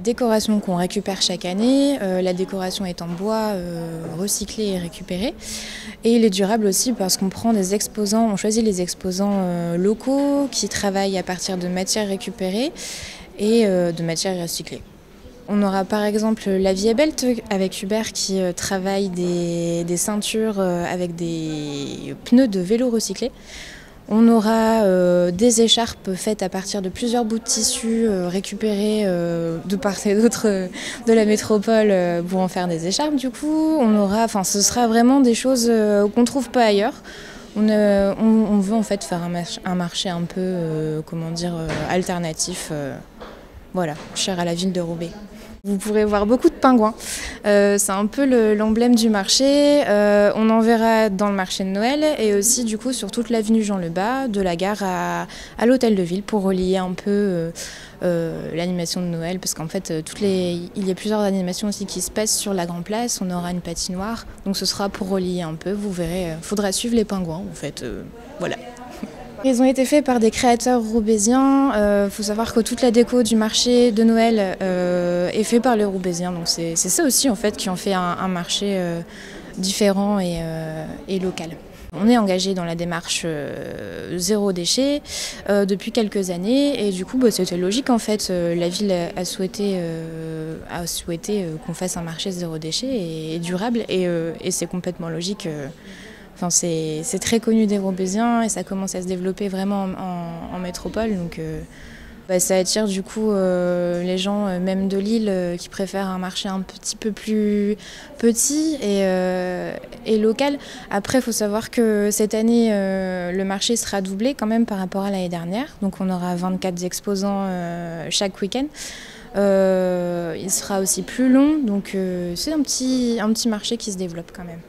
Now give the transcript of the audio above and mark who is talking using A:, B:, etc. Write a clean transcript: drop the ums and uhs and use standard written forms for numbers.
A: décoration qu'on récupère chaque année. La décoration est en bois recyclé et récupéré. Et il est durable aussi parce qu'on prend des exposants, on choisit les exposants locaux qui travaillent à partir de matières récupérées et de matières recyclées. On aura par exemple la Vie est belle avec Hubert qui travaille des ceintures avec des pneus de vélo recyclés. On aura des écharpes faites à partir de plusieurs bouts de tissu récupérés de part et d'autre de la métropole pour en faire des écharpes du coup. Ce sera vraiment des choses qu'on ne trouve pas ailleurs. On veut en fait faire un marché un peu alternatif, voilà, cher à la ville de Roubaix. Vous pourrez voir beaucoup de pingouins, c'est un peu l'emblème du marché, on en verra dans le marché de Noël et aussi du coup sur toute l'avenue Jean-Lebas, de la gare à l'hôtel de ville pour relier un peu l'animation de Noël parce qu'en fait il y a plusieurs animations aussi qui se passent sur la Grand Place, on aura une patinoire, donc ce sera pour relier un peu, vous verrez, faudra suivre les pingouins en fait, voilà. Ils ont été faits par des créateurs roubaisiens. Faut savoir que toute la déco du marché de Noël est faite par les Roubaisiens. Donc c'est ça aussi en fait qui en fait un marché différent et local. On est engagé dans la démarche zéro déchet depuis quelques années et du coup c'était logique en fait. La ville a souhaité qu'on fasse un marché zéro déchet et durable et c'est complètement logique. C'est très connu des Roubaisiens et ça commence à se développer vraiment en métropole. Donc ça attire du coup les gens même de Lille qui préfèrent un marché un petit peu plus petit et local. Après, il faut savoir que cette année, le marché sera doublé quand même par rapport à l'année dernière. Donc on aura 24 exposants chaque week-end. Il sera aussi plus long, donc c'est un petit marché qui se développe quand même.